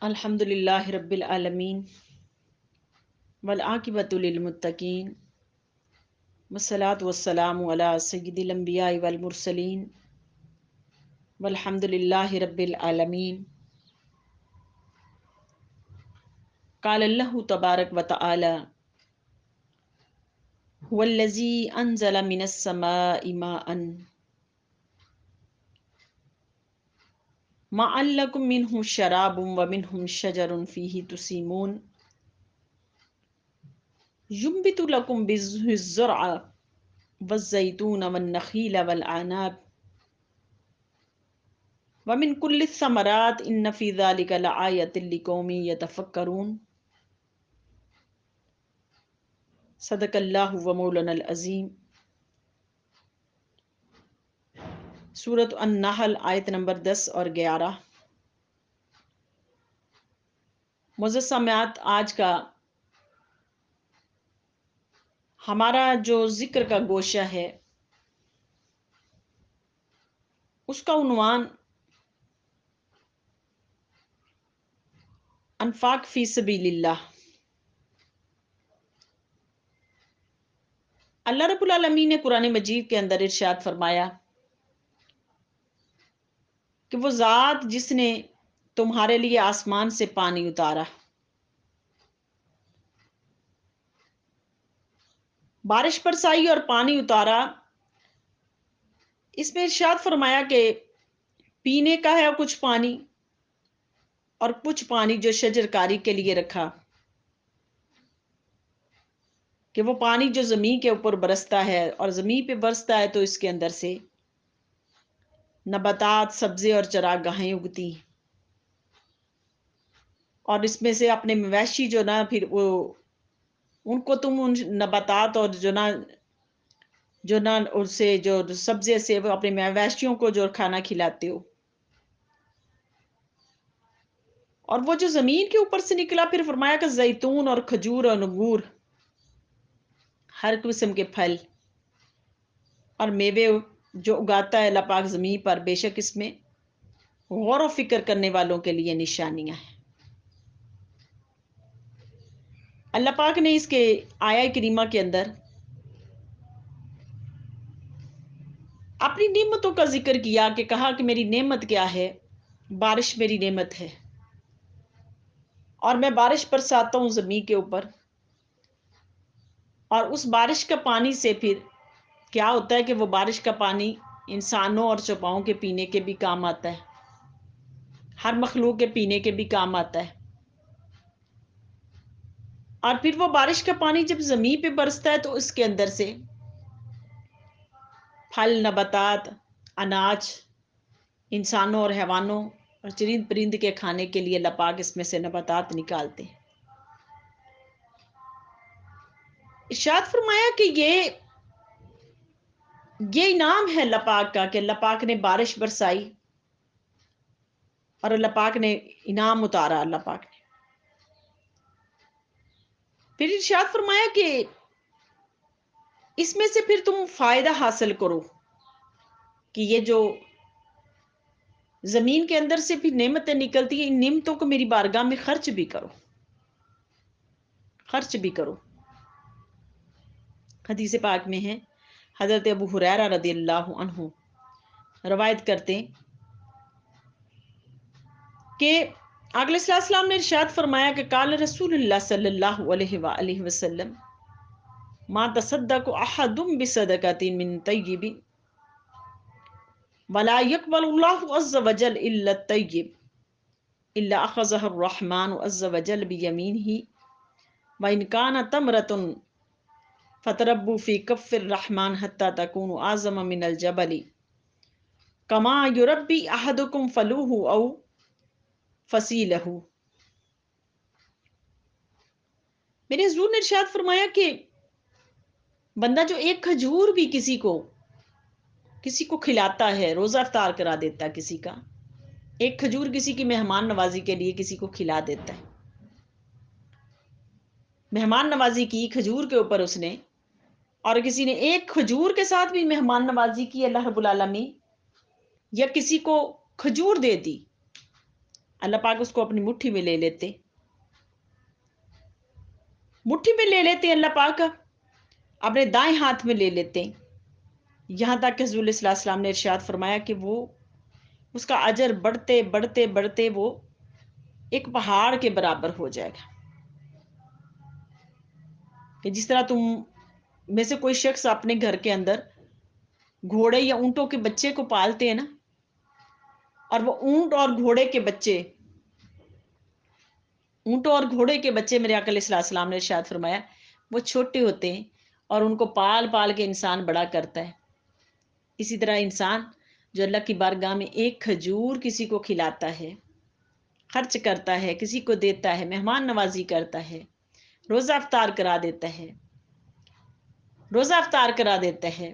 الحمد للہ رب العالمین والعاقبۃ للمتقین والصلاة والسلام علی سید الانبیاء والمرسلین والحمد للہ رب العالمین۔ قال اللہ تبارک و تعالی هو الذی انزل من السماء ماء لکم منہ شراب ومنہ شجر فیہ تسیمون ینبت لکم بہ الزرع والزیتون والنخیل والعناب ومن کل الثمرات ان فی ذلک لآیۃ لقوم یتفکرون۔ صدق اللہ و مولانا العظیم۔ سورۃ النحل آیت نمبر 10 اور 11۔ معزز سامعات، آج کا ہمارا جو ذکر کا گوشہ ہے اس کا عنوان انفاق فی سبیل اللہ۔ اللہ رب العالمین نے قرآن مجید کے اندر ارشاد فرمایا کہ وہ ذات جس نے تمہارے لیے آسمان سے پانی اتارا، بارش برسائی اور پانی اتارا، اس میں ارشاد فرمایا کہ پینے کا ہے کچھ پانی اور کچھ پانی جو شجر کاری کے لیے رکھا، کہ وہ پانی جو زمین کے اوپر برستا ہے اور زمین پہ برستا ہے تو اس کے اندر سے نباتات، سبزے اور چراگاہیں اگتی ہیں، اور اس میں سے اپنے مویشی جو نا پھر وہ ان کو تم ان نباتات اور جو نا ان سے جو سبزے سے وہ اپنے مویشیوں کو جو کھانا کھلاتے ہو، اور وہ جو زمین کے اوپر سے نکلا پھر فرمایا کہ زیتون اور کھجور اور انگور، ہر قسم کے پھل اور میوے جو اگاتا ہے اللہ پاک زمین پر، بے شک اس میں غور و فکر کرنے والوں کے لیے نشانیاں ہیں۔ اللہ پاک نے اس کے آیہ کریمہ کے اندر اپنی نعمتوں کا ذکر کیا کہ کہا کہ میری نعمت کیا ہے، بارش میری نعمت ہے، اور میں بارش برساتا ہوں زمین کے اوپر، اور اس بارش کا پانی سے پھر کیا ہوتا ہے کہ وہ بارش کا پانی انسانوں اور چوپاؤں کے پینے کے بھی کام آتا ہے، ہر مخلوق کے پینے کے بھی کام آتا ہے، اور پھر وہ بارش کا پانی جب زمین پہ برستا ہے تو اس کے اندر سے پھل، نباتات، اناج، انسانوں اور حیوانوں اور چرند پرند کے کھانے کے لیے اللہ پاک اس میں سے نباتات نکالتے ہیں۔ ارشاد فرمایا کہ یہ انعام ہے اللہ پاک کا کہ اللہ پاک نے بارش برسائی اور اللہ پاک نے انعام اتارا۔ اللہ پاک نے پھر ارشاد فرمایا کہ اس میں سے پھر تم فائدہ حاصل کرو، کہ یہ جو زمین کے اندر سے پھر نعمتیں نکلتی ہیں، ان نعمتوں کو میری بارگاہ میں خرچ بھی کرو، خرچ بھی کرو۔ حدیث پاک میں ہے، حضرت ابو ہریرہ رضی اللہ عنہ روایت کرتے ہیں کہ آقا علیہ السلام نے ارشاد فرمایا کہ قال رسول اللہ صلی اللہ علیہ وآلہ وسلم ما تصدق احد بصدقۃ من طیب ولا يقبل الله عز وجل الا الطیب الا اخذها الرحمن عز وجل بيمينه وان كان تمرة فتربوا في كف الرحمن حتى تكون اعظم من الجبل كما يربي احدكم فلوه او فصیلہ۔ میرے حضور نے ارشاد فرمایا کہ بندہ جو ایک کھجور بھی کسی کو کھلاتا ہے، روزہ افطار کرا دیتا ہے کسی کا، ایک کھجور کسی کی مہمان نوازی کے لیے کسی کو کھلا دیتا ہے، مہمان نوازی کی کھجور کے اوپر اس نے، اور کسی نے ایک کھجور کے ساتھ بھی مہمان نوازی کی اللہ رب العالمین، یا کسی کو کھجور دے دی، اللہ پاک اس کو اپنی مٹھی میں لے لیتے، مٹھی میں لے لیتے اللہ پاک، اپنے دائیں ہاتھ میں لے لیتے، یہاں تک کہ حضور صلی اللہ علیہ وسلم نے ارشاد فرمایا کہ وہ اس کا اجر بڑھتے بڑھتے بڑھتے وہ ایک پہاڑ کے برابر ہو جائے گا. کہ جس طرح تم میں سے کوئی شخص اپنے گھر کے اندر گھوڑے یا اونٹوں کے بچے کو پالتے ہیں نا، اور وہ اونٹ اور گھوڑے کے بچے، اونٹوں اور گھوڑے کے بچے، میرے آقا علیہ السلام نے ارشاد فرمایا وہ چھوٹے ہوتے ہیں اور ان کو پال پال کے انسان بڑا کرتا ہے. اسی طرح انسان جو اللہ کی بارگاہ میں ایک کھجور کسی کو کھلاتا ہے، خرچ کرتا ہے، کسی کو دیتا ہے، مہمان نوازی کرتا ہے، روزہ افطار کرا دیتا ہے، روزہ افطار کرا دیتا ہے،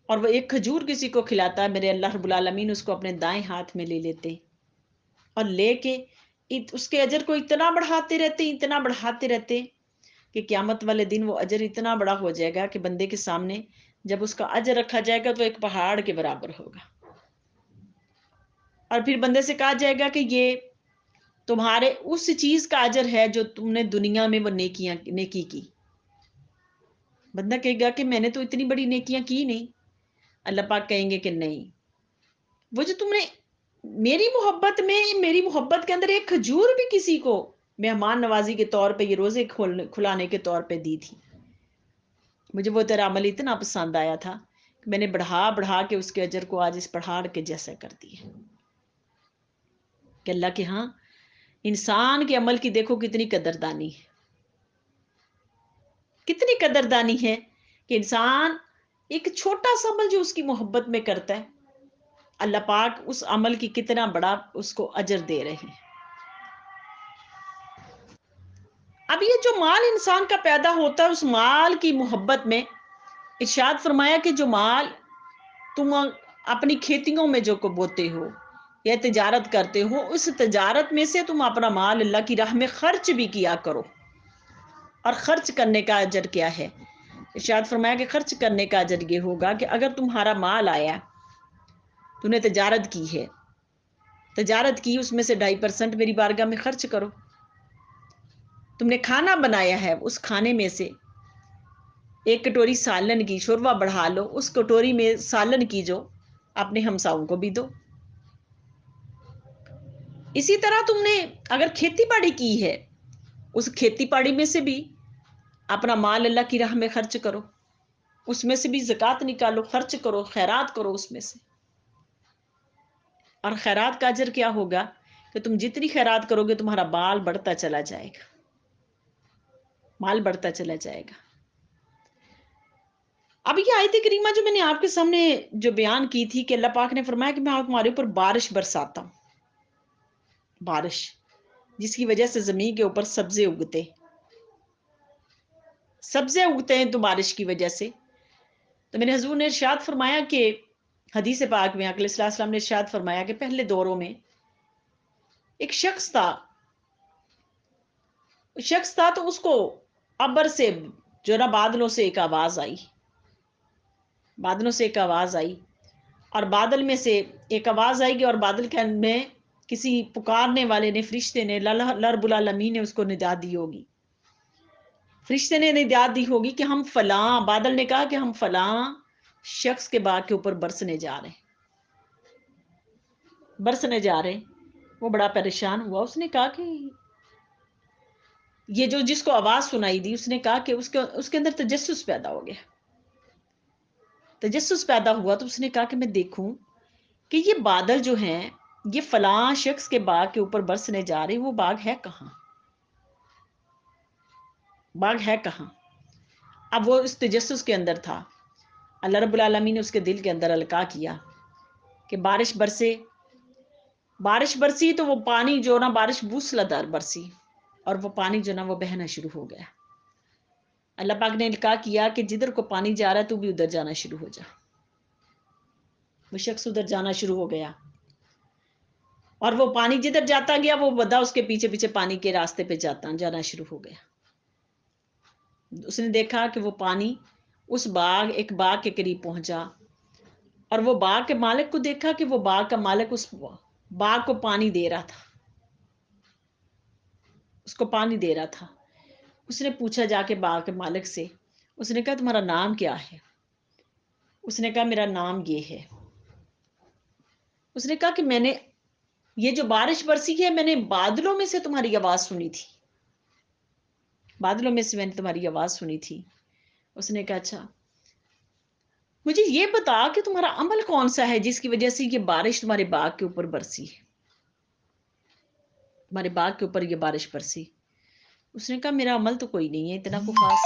اور وہ ایک کھجور کسی کو کھلاتا ہے، میرے اللہ رب العالمین اس کو اپنے دائیں ہاتھ میں لے لیتے اور لے کے اس کے اجر کو اتنا بڑھاتے رہتے، اتنا بڑھاتے رہتے کہ قیامت والے دن وہ اجر اتنا بڑا ہو جائے گا کہ بندے کے سامنے جب اس کا اجر رکھا جائے گا تو ایک پہاڑ کے برابر ہوگا. اور پھر بندے سے کہا جائے گا کہ یہ تمہارے اس چیز کا اجر ہے جو تم نے دنیا میں وہ نیکی کی. بندہ کہے گا کہ میں نے تو اتنی بڑی نیکیاں کی نہیں. اللہ پاک کہیں گے کہ نہیں، وہ جو تم نے میری محبت میں، میری محبت کے اندر ایک کھجور بھی کسی کو مہمان نوازی کے طور پہ، یہ روزے کھلانے کے طور پہ دی تھی، مجھے وہ تیرا عمل اتنا پسند آیا تھا کہ میں نے بڑھا بڑھا کے اس کے اجر کو آج اس پہاڑ کے جیسا کر دیا. کہ اللہ کے ہاں انسان کے عمل کی دیکھو کتنی قدردانی ہے، کتنی قدردانی ہے کہ انسان ایک چھوٹا سا عمل جو اس کی محبت میں کرتا ہے، اللہ پاک اس عمل کی کتنا بڑا اس کو اجر دے رہے ہیں. اب یہ جو مال انسان کا پیدا ہوتا ہے، اس مال کی محبت میں ارشاد فرمایا کہ جو مال تم اپنی کھیتیوں میں جو کو بوتے ہو یا تجارت کرتے ہو، اس تجارت میں سے تم اپنا مال اللہ کی راہ میں خرچ بھی کیا کرو. اور خرچ کرنے کا اجر کیا ہے؟ ارشاد فرمایا کہ خرچ کرنے کا اجر یہ ہوگا کہ اگر تمہارا مال آیا، تم نے تجارت کی ہے، تجارت کی، اس میں سے 2.5% میری بارگاہ میں خرچ کرو. تم نے کھانا بنایا ہے، اس کھانے میں سے ایک کٹوری سالن کی شوربہ بڑھا لو، اس کٹوری میں سالن کی جو اپنے ہمساؤں کو بھی دو. اسی طرح تم نے اگر کھیتی باڑی کی ہے، اس کھیتی باڑی میں سے بھی اپنا مال اللہ کی راہ میں خرچ کرو، اس میں سے بھی زکوٰۃ نکالو، خرچ کرو، خیرات کرو اس میں سے. اور خیرات کا اجر کیا ہوگا کہ تم جتنی خیرات کرو گے تمہارا مال بڑھتا چلا جائے گا، مال بڑھتا چلا جائے گا. اب یہ آیت کریمہ جو میں نے آپ کے سامنے جو بیان کی تھی کہ اللہ پاک نے فرمایا کہ میں تمہارے اوپر بارش برساتا ہوں، بارش جس کی وجہ سے زمین کے اوپر سبزے اگتے، سبزے اگتے ہیں تو بارش کی وجہ سے. تو میرے حضور نے ارشاد فرمایا کہ حدیث پاک میں آقا صلی اللہ علیہ وسلم نے ارشاد فرمایا کہ پہلے دوروں میں ایک شخص تھا تو اس کو ابر سے جو نا بادلوں سے ایک آواز آئی، بادلوں سے ایک آواز آئی، اور بادل میں سے ایک آواز آئے گی، اور بادل کے میں کسی پکارنے والے نے، فرشتے نے، اللہ رب العالمین نے اس کو ندا دی ہوگی، فرشتے نے ندا دی ہوگی کہ ہم فلاں، بادل نے کہا کہ ہم فلاں شخص کے باغ کے اوپر برسنے جا رہے ہیں، برسنے جا رہے ہیں. وہ بڑا پریشان ہوا، اس نے کہا کہ یہ جو جس کو آواز سنائی دی، اس نے کہا کہ اس کے اندر تجسس پیدا ہو گیا، تجسس پیدا ہوا. تو اس نے کہا کہ میں دیکھوں کہ یہ بادل جو ہیں یہ فلاں شخص کے باغ کے اوپر برسنے جا رہے ہیں، وہ باغ ہے کہاں، باغ ہے کہاں. اب وہ اس تجسس کے اندر تھا. اللہ رب العالمین نے اس کے دل کے اندر القاء کیا کہ بارش برسے. بارش برسی تو وہ پانی جو نا، بارش موسلادھار برسی، اور وہ پانی جو نا وہ بہنا شروع ہو گیا. اللہ پاک نے القاء کیا کہ جدھر کو پانی جا رہا ہے تو بھی ادھر جانا شروع ہو جا. وہ شخص ادھر جانا شروع ہو گیا، اور وہ پانی جدھر جاتا گیا وہ بندہ اس کے پیچھے پیچھے پانی کے راستے پہ جانا شروع ہو گیا. اس نے دیکھا کہ وہ پانی اس ایک باغ کے قریب پہنچا، اور وہ باغ کے مالک کو دیکھا کہ وہ باغ کا مالک اس باغ کو پانی دے رہا تھا. کو پانی دے رہا تھا. اس نے پوچھا جا کے باغ کے مالک سے، اس نے کہا تمہارا نام کیا ہے؟ اس نے کہا میرا نام یہ ہے. اس نے کہا کہ میں نے یہ جو بارش برسی ہے میں نے بادلوں میں سے تمہاری آواز سنی تھی، بادلوں میں سے میں نے تمہاری آواز سنی تھی. اس نے کہا اچھا مجھے یہ بتا کہ تمہارا عمل کون سا ہے جس کی وجہ سے یہ بارش تمہارے باغ کے اوپر برسی ہے، تمہارے باغ کے اوپر یہ بارش برسی. اس نے کہا میرا عمل تو کوئی نہیں ہے اتنا کو خاص،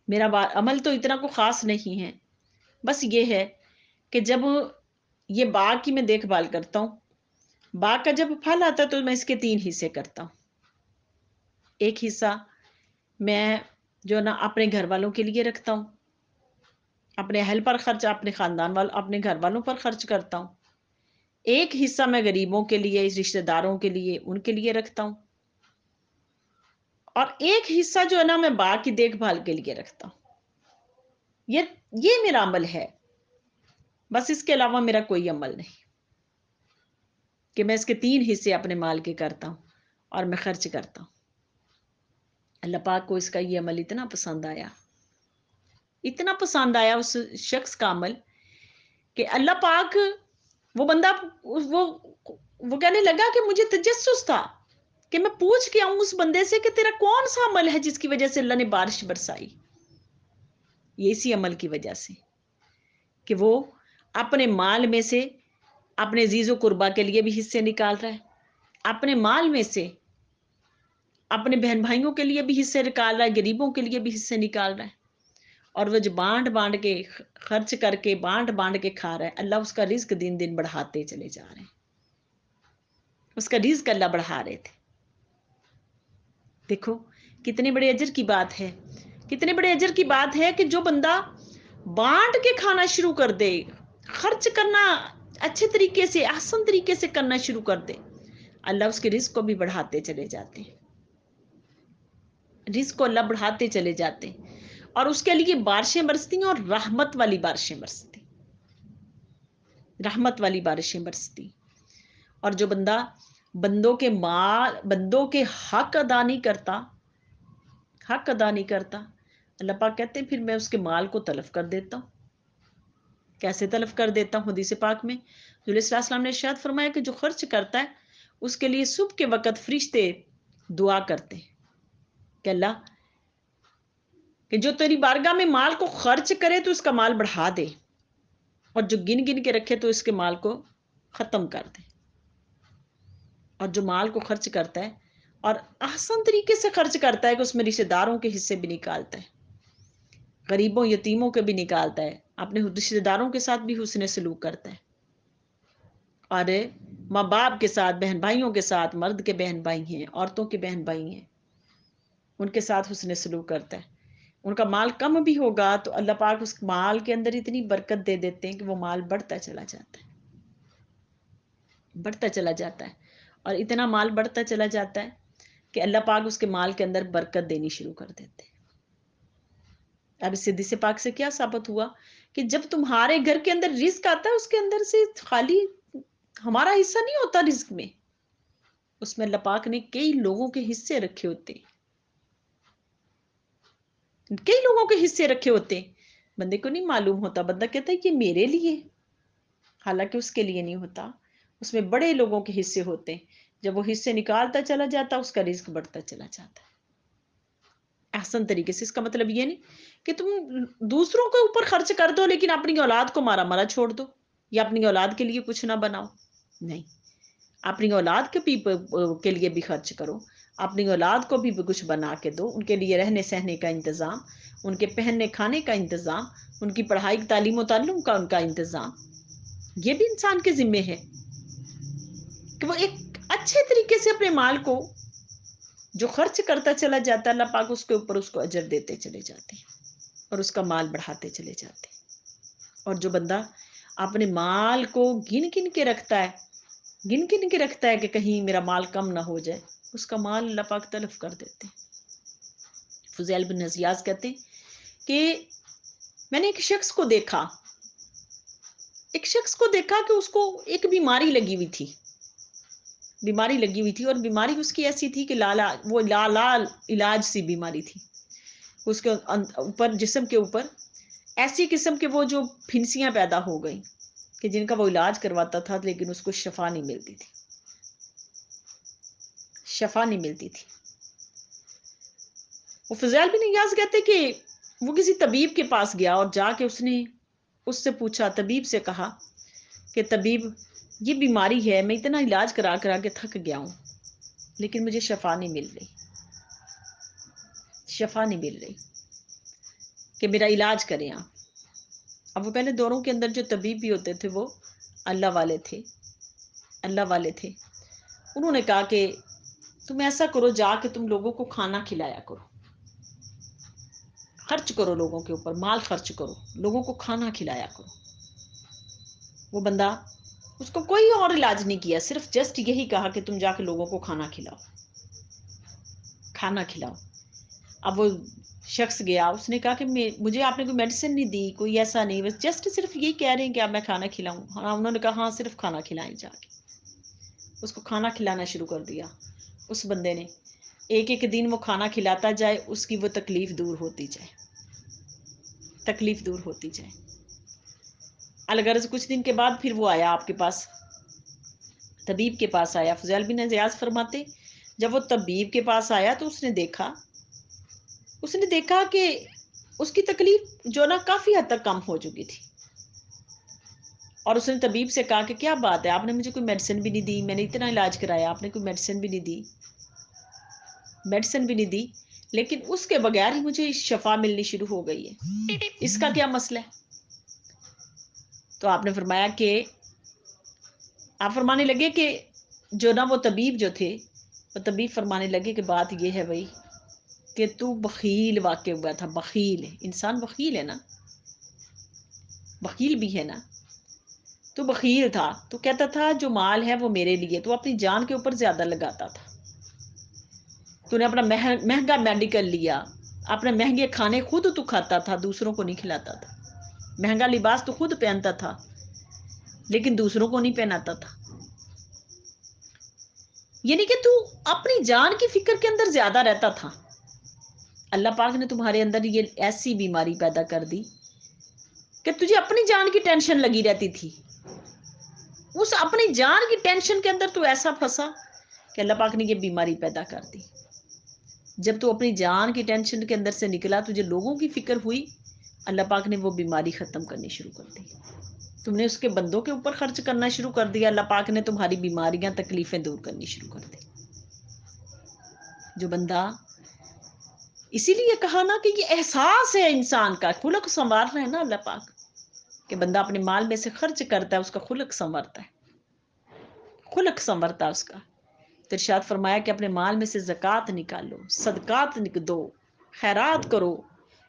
میرا عمل تو اتنا کو خاص نہیں ہے، بس یہ ہے کہ جب یہ باغ کی میں دیکھ بھال کرتا ہوں، باغ کا جب پھل آتا ہے تو میں اس کے 3 حصے کرتا ہوں. ایک حصہ میں جو نا اپنے گھر والوں کے لیے رکھتا ہوں، اپنے اہل پر خرچ، اپنے خاندان والوں، اپنے گھر والوں پر خرچ کرتا ہوں. ایک حصہ میں غریبوں کے لیے، رشتہ داروں کے لیے، ان کے لیے رکھتا ہوں. اور ایک حصہ جو ہے نا میں باغ کی دیکھ بھال کے لیے رکھتا ہوں. یہ میرا عمل ہے، بس اس کے علاوہ میرا کوئی عمل نہیں کہ میں اس کے 3 حصے اپنے مال کے کرتا ہوں اور میں خرچ کرتا ہوں. اللہ پاک کو اس کا یہ عمل اتنا پسند آیا، اتنا پسند آیا اس شخص کا عمل کہ اللہ پاک وہ بندہ وہ کہنے لگا کہ مجھے تجسس تھا کہ میں پوچھ کے آؤں اس بندے سے کہ تیرا کون سا عمل ہے جس کی وجہ سے اللہ نے بارش برسائی. یہ اسی عمل کی وجہ سے کہ وہ اپنے مال میں سے اپنے عزیز و قربا کے لیے بھی حصے نکال رہا ہے، اپنے مال میں سے اپنے بہن بھائیوں کے لیے بھی حصے نکال رہا ہے، غریبوں کے لیے بھی حصے نکال رہا ہے. اور وہ جو بانٹ بانٹ کے خرچ کر کے بانٹ بانٹ کے کھا رہا ہے، اللہ اس کا رزق دن دن بڑھاتے چلے جا رہے ہیں. اس کا رزق اللہ بڑھا رہے تھے. دیکھو کتنے بڑے اجر کی بات ہے، کتنے بڑے اجر کی بات ہے کہ جو بندہ بانٹ کے کھانا شروع کر دے، خرچ کرنا اچھے طریقے سے، احسن طریقے سے کرنا شروع کر دے، اللہ اس کے رزق کو بھی بڑھاتے چلے جاتے ہیں. رزق کو اللہ بڑھاتے چلے جاتے ہیں اور اس کے لیے بارشیں برستی ہیں، اور رحمت والی بارشیں برستی، رحمت والی بارشیں برستی. اور جو بندہ بندوں کے حق ادا نہیں کرتا، حق ادا نہیں کرتا، اللہ پاک کہتے ہیں پھر میں اس کے مال کو تلف کر دیتا ہوں. کیسے تلف کر دیتا ہوں؟ حدیث پاک میں رسول اللہ صلی اللہ علیہ وسلم نے ارشاد فرمایا کہ جو خرچ کرتا ہے اس کے لیے صبح کے وقت فرشتے دعا کرتے ہیں کہ اللہ کہ جو تیری بارگاہ میں مال کو خرچ کرے تو اس کا مال بڑھا دے، اور جو گن گن کے رکھے تو اس کے مال کو ختم کر دے. اور جو مال کو خرچ کرتا ہے اور احسن طریقے سے خرچ کرتا ہے کہ اس میں رشتہ داروں کے حصے بھی نکالتا ہے، غریبوں یتیموں کے بھی نکالتا ہے، اپنے رشتہ داروں کے ساتھ بھی حسن سلوک کرتا ہے، اور ماں باپ کے ساتھ، بہن بھائیوں کے ساتھ، مرد کے بہن بھائی ہیں، عورتوں کے بہن بھائی ہیں، ان کے ساتھ حسن سلوک کرتا ہے. ان کا مال کم بھی ہوگا تو اللہ پاک اس مال کے اندر اتنی برکت دے دیتے ہیں کہ وہ مال بڑھتا چلا جاتا ہے، بڑھتا چلا جاتا ہے. اور اتنا مال بڑھتا چلا جاتا ہے کہ اللہ پاک اس کے مال کے اندر برکت دینی شروع کر دیتے ہیں. اب اس حدیث پاک سے کیا ثابت ہوا کہ جب تمہارے گھر کے اندر رزق آتا ہے اس کے اندر سے خالی ہمارا حصہ نہیں ہوتا رزق میں، اس میں اللہ پاک نے کئی لوگوں کے حصے رکھے ہوتے ہیں، کئی لوگوں کے حصے رکھے ہوتے ہیں. بندے کو نہیں معلوم ہوتا، بندہ کہتا ہے یہ میرے لیے، حالانکہ اس کے لیے نہیں ہوتا، اس میں بڑے لوگوں کے حصے ہوتے ہیں. جب وہ حصے نکالتا چلا جاتا اس کا رزق بڑھتا چلا جاتا ہے احسن طریقے سے. اس کا مطلب یہ نہیں کہ تم دوسروں کے اوپر خرچ کر دو لیکن اپنی اولاد کو مارا مارا چھوڑ دو، یا اپنی اولاد کے لیے کچھ نہ بناؤ. نہیں، اپنی اولاد کے لیے بھی خرچ کرو، اپنی اولاد کو بھی کچھ بنا کے دو، ان کے لیے رہنے سہنے کا انتظام، ان کے پہننے کھانے کا انتظام، ان کی پڑھائی تعلیم و تعلم کا ان کا انتظام. یہ بھی انسان کے ذمے ہے کہ وہ ایک اچھے طریقے سے اپنے مال کو جو خرچ کرتا چلا جاتا ہے اللہ پاک اس کے اوپر اس کو اجر دیتے چلے جاتے ہیں اور اس کا مال بڑھاتے چلے جاتے ہیں. اور جو بندہ اپنے مال کو گن گن کے رکھتا ہے، گن گن کے رکھتا ہے کہ کہیں میرا مال کم نہ ہو جائے، اس کا مال اللہ پاک تلف کر دیتے ہیں. فضیل بن عیاض کہتے ہیں کہ میں نے ایک شخص کو دیکھا کہ اس کو ایک بیماری لگی ہوئی تھی، بیماری لگی ہوئی تھی، اور بیماری اس کی ایسی تھی کہ وہ لال علاج سی بیماری تھی. اس کے اوپر، جسم کے اوپر ایسی قسم کے وہ جو پھنسیاں پیدا ہو گئیں کہ جن کا وہ علاج کرواتا تھا لیکن اس کو شفا نہیں ملتی تھی، شفا نہیں ملتی تھی. وہ فضیل بن ایاز کہتے کہ وہ کسی طبیب کے پاس گیا اور جا کے اس نے اس سے پوچھا، طبیب سے کہا کہ طبیب یہ بیماری ہے، میں اتنا علاج کرا کرا کے تھک گیا ہوں لیکن مجھے شفا نہیں مل رہی، شفا نہیں مل رہی، کہ میرا علاج کریں آپ. اب وہ پہلے دوروں کے اندر جو طبیب بھی ہوتے تھے وہ اللہ والے تھے، اللہ والے تھے. انہوں نے کہا کہ تم ایسا کرو، جا کے تم لوگوں کو کھانا کھلایا کرو، خرچ کرو، لوگوں کے اوپر مال خرچ کرو، لوگوں کو کھانا کھلایا کرو. وہ بندہ، اس کو کوئی اور علاج نہیں کیا، صرف جسٹ یہی کہا کہ تم جا کے لوگوں کو کھانا کھلاؤ، کھانا کھلاؤ. اب وہ شخص گیا، اس نے کہا کہ مجھے آپ نے کوئی میڈیسن نہیں دی، کوئی ایسا نہیں، بس جسٹ صرف یہی کہہ رہے ہیں کہ اب میں کھانا کھلاؤں. ہاں، انہوں نے کہا ہاں صرف کھانا کھلائیں. جا کے اس کو کھانا کھلانا شروع کر دیا. اس بندے نے ایک ایک دن وہ کھانا کھلاتا جائے، اس کی وہ تکلیف دور ہوتی جائے، تکلیف دور ہوتی جائے. الغرض کچھ دن کے بعد پھر وہ آیا آپ کے پاس، طبیب کے پاس آیا. فضیل بن ایاز فرماتے جب وہ طبیب کے پاس آیا تو اس نے دیکھا کہ اس کی تکلیف جو نا کافی حد تک کم ہو چکی تھی. اور اس نے طبیب سے کہا کہ کیا بات ہے، آپ نے مجھے کوئی میڈیسن بھی نہیں دی، میں نے اتنا علاج کرایا، آپ نے کوئی میڈیسن بھی نہیں دی، میڈیسن بھی نہیں دی، لیکن اس کے بغیر ہی مجھے شفا ملنی شروع ہو گئی ہے، اس کا کیا مسئلہ ہے؟ تو آپ نے فرمایا کہ آپ فرمانے لگے کہ جو نا وہ طبیب جو تھے، وہ طبیب فرمانے لگے کہ بات یہ ہے بھائی کہ تو بخیل واقع ہوا تھا. بخیل ہے انسان، بخیل ہے نا، بخیل بھی ہے نا. تو بخیل تھا، تو کہتا تھا جو مال ہے وہ میرے لیے، تو اپنی جان کے اوپر زیادہ لگاتا تھا. تو نے اپنا مہنگا میڈیکل لیا، اپنے مہنگے کھانے خود تو کھاتا تھا، دوسروں کو نہیں کھلاتا تھا. مہنگا لباس تو خود پہنتا تھا لیکن دوسروں کو نہیں پہناتا تھا. یعنی کہ تو اپنی جان کی فکر کے اندر زیادہ رہتا تھا. اللہ پاک نے تمہارے اندر یہ ایسی بیماری پیدا کر دی کہ تجھے اپنی جان کی ٹینشن لگی رہتی تھی. اس اپنی جان کی ٹینشن کے اندر تو ایسا پھنسا کہ اللہ پاک نے یہ بیماری پیدا کر دی. جب تو اپنی جان کی ٹینشن کے اندر سے نکلا، تجھے لوگوں کی فکر ہوئی، اللہ پاک نے وہ بیماری ختم کرنی شروع کر دی. تم نے اس کے بندوں کے اوپر خرچ کرنا شروع کر دیا، اللہ پاک نے تمہاری بیماریاں، تکلیفیں دور کرنی شروع کر دی. جو بندہ، اسی لیے کہا نا کہ یہ احساس ہے انسان کا، خلق سنوارنا ہے نا اللہ پاک، کہ بندہ اپنے مال میں سے خرچ کرتا ہے، اس کا خلق سنورتا ہے، خلق سنورتا ہے اس کا. تو ارشاد فرمایا کہ اپنے مال میں سے زکوٰۃ نکالو، صدقات دو، خیرات کرو.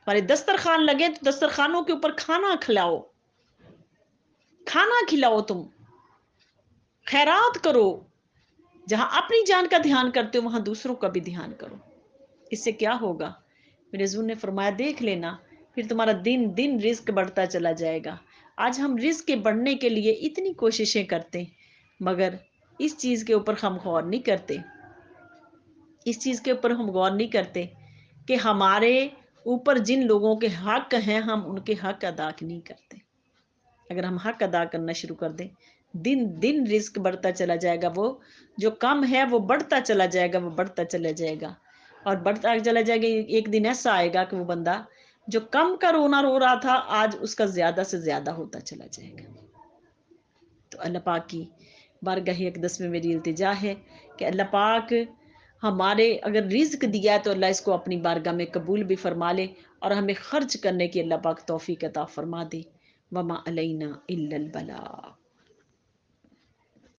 ہمارے دسترخوان لگے تو دسترخوانوں کے اوپر کھانا کھلاؤ، کھانا کھلاؤ، تم خیرات کرو. جہاں اپنی جان کا دھیان کرتے ہو وہاں دوسروں کا بھی دھیان کرو. اس سے کیا ہوگا؟ میرے حضور نے فرمایا دیکھ لینا، پھر تمہارا دن دن رزق بڑھتا چلا جائے گا. آج ہم رزق کے بڑھنے کے لیے اتنی کوششیں کرتے مگر اس چیز کے اوپر ہم غور نہیں کرتے، اس چیز کے اوپر ہم غور نہیں کرتے کہ ہمارے اوپر جن لوگوں کے حق ہیں ہم ان کے حق ادا نہیں کرتے. اگر ہم حق ادا کرنا شروع کر دیں، دن دن رزق بڑھتا چلا جائے گا. وہ جو کم ہے وہ بڑھتا چلا جائے گا، وہ بڑھتا چلا جائے گا اور بڑھتا چلا جائے گا. ایک دن ایسا آئے گا کہ وہ بندہ جو کم کا رونا رو رہا تھا آج اس کا زیادہ سے زیادہ ہوتا چلا جائے گا. تو اللہ پاک کی بارگاہ اقدس میں میری التجا ہے کہ اللہ پاک ہمارے اگر رزق دیا ہے تو اللہ اس کو اپنی بارگاہ میں قبول بھی فرما لے اور ہمیں خرچ کرنے کی اللہ پاک توفیق عطا فرما دے. وما علینا الا البلاغ.